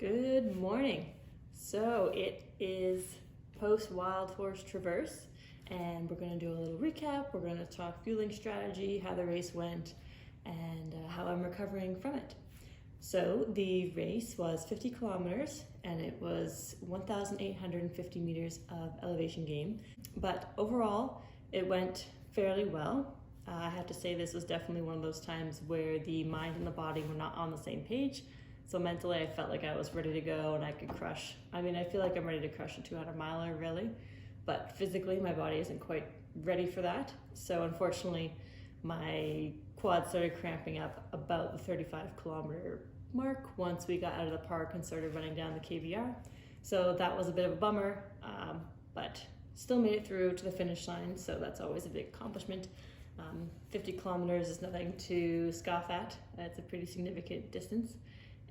Good morning. So it is post Wildhorse Traverse, and we're going to do a little recap. We're going to talk fueling strategy, how the race went, and how I'm recovering from it. So the race was 50 kilometers, and it was 1,850 meters of elevation gain. But overall, it went fairly well. I have to say this was definitely one of those times where the mind and the body were not on the same page. So mentally, I felt like I was ready to go and I could crush. I feel like I'm ready to crush a 200 miler, really. But physically, my body isn't quite ready for that. So unfortunately, my quad started cramping up about the 35 kilometer mark once we got out of the park and started running down the KVR. So that was a bit of a bummer, but still made it through to the finish line. So that's always a big accomplishment. 50 kilometers is nothing to scoff at. It's a pretty significant distance.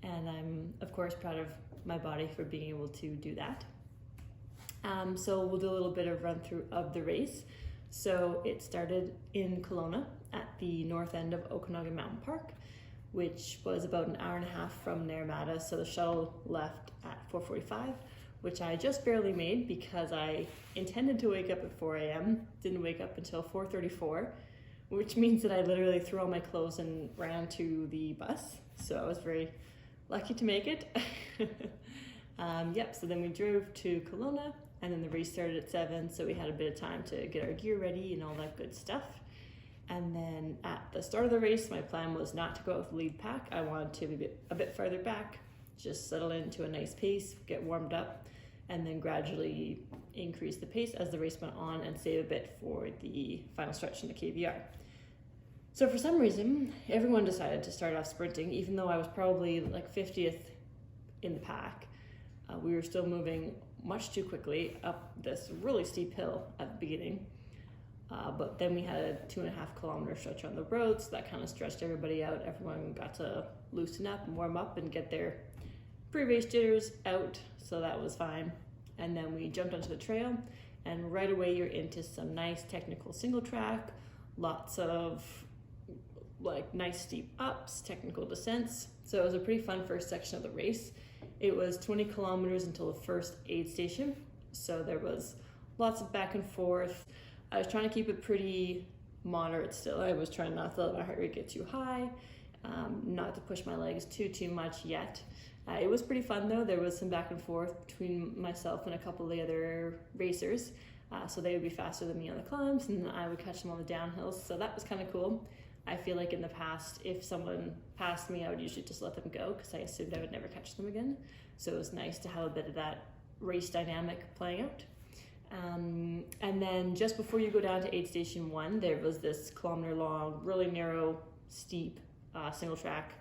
And I'm, of course, proud of my body for being able to do that. So we'll do a little bit of run through of the race. So it started in Kelowna at the north end of Okanagan Mountain Park, which was about an hour and a half from Naramata. So the shuttle left at 4:45, which I just barely made because I intended to wake up at 4 a.m., didn't wake up until 4:34, which means that I literally threw all my clothes and ran to the bus. So I was very lucky to make it. So then we drove to Kelowna, and then the race started at 7, so we had a bit of time to get our gear ready and all that good stuff. And then at the start of the race, my plan was not to go with the lead pack. I wanted to be a bit farther back, just settle into a nice pace, get warmed up, and then gradually increase the pace as the race went on and save a bit for the final stretch in the KVR. So for some reason, everyone decided to start off sprinting, even though I was probably like 50th in the pack. We were still moving much too quickly up this really steep hill at the beginning. But then we had a 2.5 kilometer stretch on the road, so that kind of stretched everybody out. Everyone got to loosen up and warm up and get their pre-race jitters out, so that was fine. And then we jumped onto the trail, and right away you're into some nice technical single track, lots of nice steep ups, technical descents. So it was a pretty fun first section of the race. It was 20 kilometers until the first aid station. So there was lots of back and forth. I was trying to keep it pretty moderate still. I was trying not to let my heart rate get too high, not to push my legs too much yet. It was pretty fun though. There was some back and forth between myself and a couple of the other racers. So they would be faster than me on the climbs and I would catch them on the downhills. So that was kind of cool. I feel like in the past, if someone passed me, I would usually just let them go because I assumed I would never catch them again. So it was nice to have a bit of that race dynamic playing out. And then just before you go down to aid station 1, there was this kilometer long, really narrow, steep single track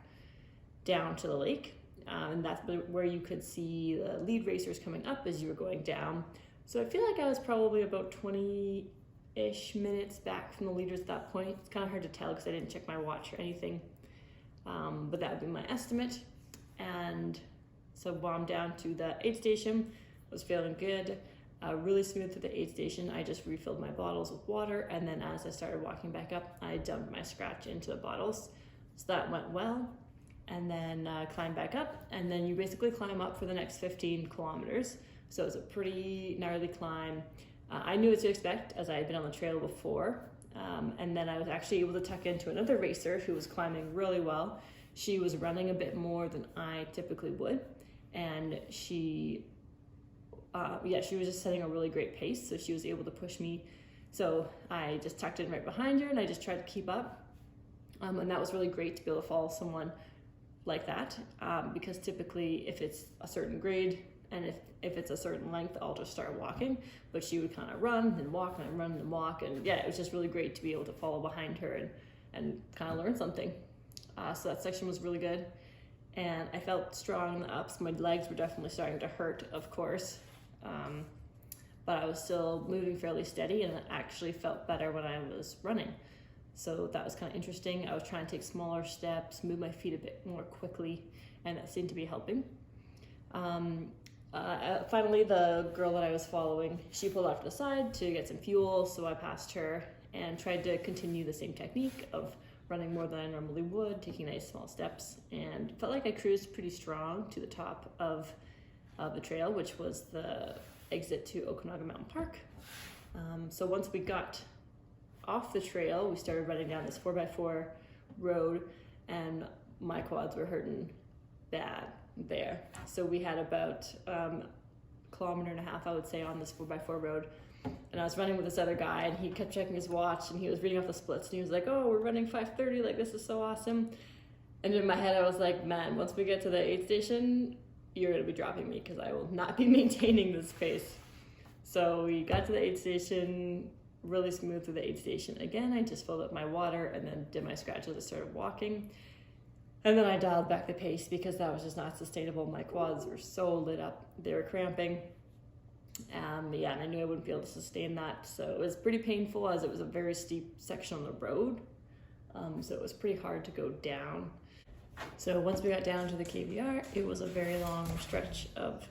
down to the lake. And that's where you could see the lead racers coming up as you were going down. So I feel like I was probably about 20-ish minutes back from the leaders at that point. It's kind of hard to tell because I didn't check my watch or anything, but that would be my estimate. And so while I'm down to the aid station, I was feeling good, really smooth through the aid station. I just refilled my bottles with water, and then as I started walking back up, I dumped my scratch into the bottles. So that went well, and then climbed back up, and then you basically climb up for the next 15 kilometers. So it's a pretty gnarly climb. I knew what to expect as I had been on the trail before. And then I was actually able to tuck into another racer who was climbing really well. She was running a bit more than I typically would. And she was just setting a really great pace. So she was able to push me. So I just tucked in right behind her and I just tried to keep up. And that was really great to be able to follow someone like that. Because typically if it's a certain grade, and if it's a certain length, I'll just start walking. But she would kind of run and walk and run and walk. And yeah, it was just really great to be able to follow behind her and kind of learn something. So that section was really good. And I felt strong in the ups. My legs were definitely starting to hurt, of course. But I was still moving fairly steady and it actually felt better when I was running. So that was kind of interesting. I was trying to take smaller steps, move my feet a bit more quickly, and that seemed to be helping. Finally, the girl that I was following, she pulled off to the side to get some fuel, so I passed her and tried to continue the same technique of running more than I normally would, taking nice small steps, and felt like I cruised pretty strong to the top of the trail, which was the exit to Okanagan Mountain Park. So once we got off the trail, we started running down this 4x4 road, and my quads were hurting bad there. So we had about a kilometer and a half, I would say, on this 4x4 road. And I was running with this other guy, and he kept checking his watch, and he was reading off the splits, and he was like, oh, we're running 5:30, like, this is so awesome. And in my head, I was like, man, once we get to the aid station, you're gonna be dropping me, because I will not be maintaining this pace. So we got to the aid station, really smooth through the aid station. Again, I just filled up my water and then did my scratches and started walking. And then I dialed back the pace because that was just not sustainable. My quads were so lit up, they were cramping. Yeah, and I knew I wouldn't be able to sustain that. So it was pretty painful, as it was a very steep section on the road. So it was pretty hard to go down. So once we got down to the KVR, it was a very long stretch of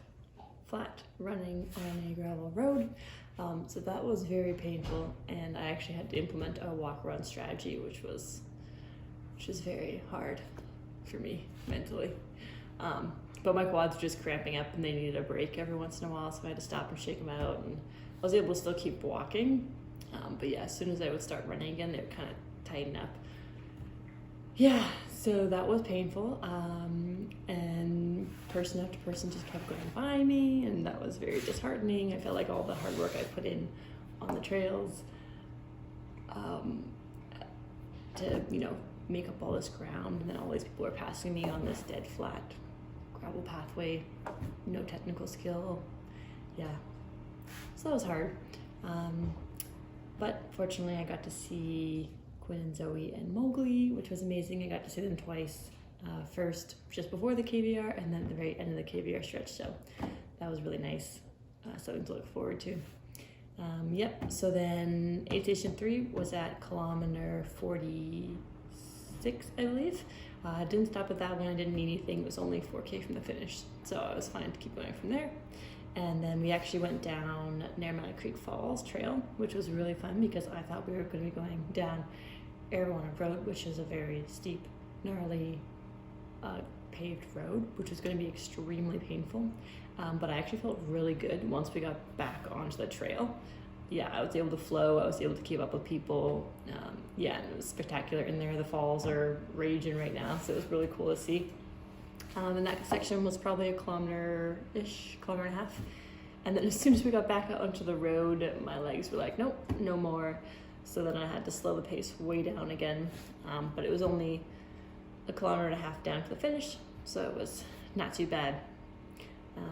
flat running on a gravel road. So that was very painful, and I actually had to implement a walk-run strategy, which was very hard for me mentally. But my quads were just cramping up, and they needed a break every once in a while, so I had to stop and shake them out, and I was able to still keep walking. But yeah, as soon as I would start running again, they would kind of tighten up. Yeah, so that was painful, and person after person just kept going by me, and that was very disheartening. I felt like all the hard work I put in on the trails to, make up all this ground, and then all these people are passing me on this dead flat gravel pathway, no technical skill. Yeah, so that was hard. But fortunately, I got to see Quinn and Zoe and Mowgli, which was amazing. I got to see them twice. First just before the KVR, and then at the very end of the KVR stretch, so that was really nice. Something to look forward to. Yep, so then aid station 3 was at kilometer 46, I believe. I didn't stop at that one, I didn't need anything. It was only 4K from the finish, so I was fine to keep going from there. And then we actually went down Narramana Creek Falls Trail, which was really fun because I thought we were going to be going down Airwana Road, which is a very steep, gnarly, paved road, which was going to be extremely painful. But I actually felt really good once we got back onto the trail. Yeah, I was able to flow, I was able to keep up with people. Yeah, and it was spectacular in there. The falls are raging right now, so it was really cool to see. And that section was probably a kilometer-ish, kilometer and a half. And then as soon as we got back out onto the road, my legs were like, nope, no more. So then I had to slow the pace way down again. But it was only a kilometer and a half down to the finish, so it was not too bad.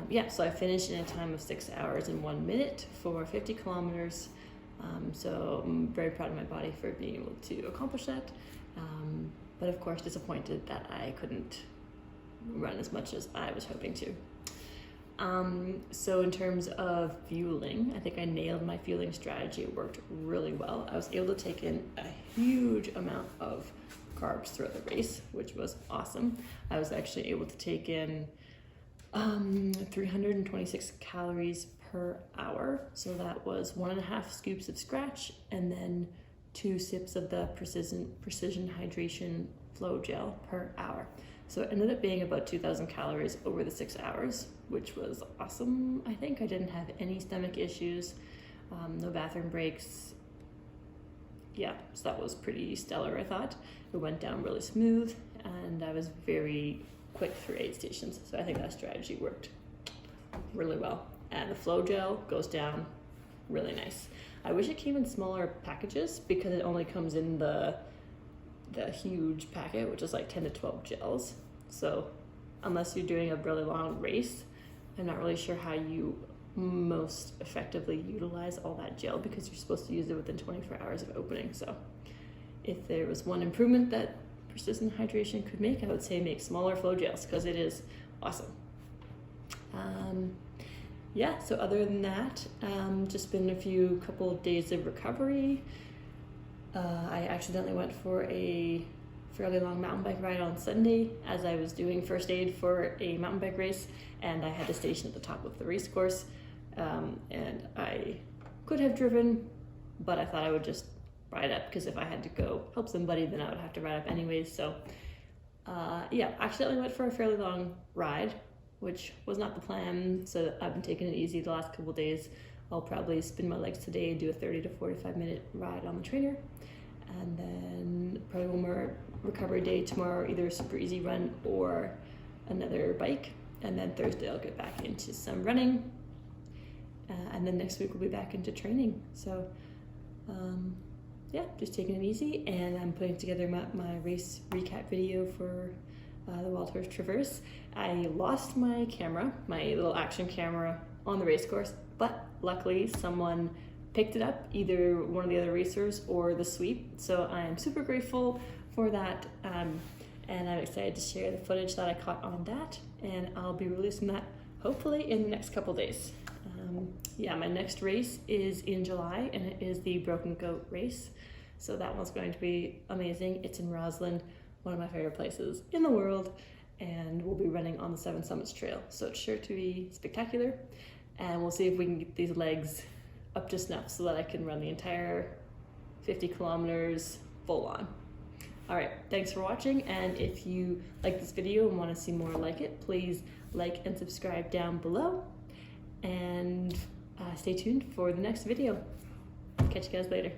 Yeah, so I finished in a time of 6 hours and 1 minute for 50 kilometers. So I'm very proud of my body for being able to accomplish that. But of course, disappointed that I couldn't run as much as I was hoping to. So in terms of fueling, I think I nailed my fueling strategy. It worked really well. I was able to take in a huge amount of carbs throughout the race, which was awesome. I was actually able to take in 326 calories per hour. So that was 1.5 scoops of scratch and then 2 sips of the precision hydration flow gel per hour. So it ended up being about 2,000 calories over the 6 hours, which was awesome. I think I didn't have any stomach issues, no bathroom breaks. Yeah, so that was pretty stellar, I thought. It went down really smooth, and I was very quick through aid stations. So I think that strategy worked really well. And the flow gel goes down really nice. I wish it came in smaller packages because it only comes in the huge packet, which is like 10 to 12 gels. So unless you're doing a really long race, I'm not really sure how you most effectively utilize all that gel because you're supposed to use it within 24 hours of opening. So if there was one improvement that Persistent Hydration could make, I would say make smaller flow gels because it is awesome. Yeah, so other than that, just been a couple of days of recovery. I accidentally went for a fairly long mountain bike ride on Sunday as I was doing first aid for a mountain bike race, and I had to station at the top of the race course, and I could have driven, but I thought I would just ride up, because if I had to go help somebody, then I would have to ride up anyways. So yeah, accidentally went for a fairly long ride, which was not the plan. So I've been taking it easy the last couple days. I'll probably spin my legs today and do a 30 to 45 minute ride on the trainer. And then probably one more recovery day tomorrow, either a super easy run or another bike. And then Thursday I'll get back into some running. And then next week we'll be back into training. So yeah, just taking it easy. And I'm putting together my race recap video for the Wildhorse Traverse. I lost my camera, my little action camera, on the race course, but luckily someone picked it up, either one of the other racers or the sweep. So I'm super grateful for that. And I'm excited to share the footage that I caught on that. And I'll be releasing that hopefully in the next couple days. Yeah, my next race is in July, and it is the Broken Goat race. So that one's going to be amazing. It's in Roslyn, one of my favorite places in the world, and we'll be running on the Seven Summits Trail. So it's sure to be spectacular, and we'll see if we can get these legs up to snuff so that I can run the entire 50 kilometers full on. All right, thanks for watching, and if you like this video and want to see more like it, please like and subscribe down below, and stay tuned for the next video. Catch you guys later.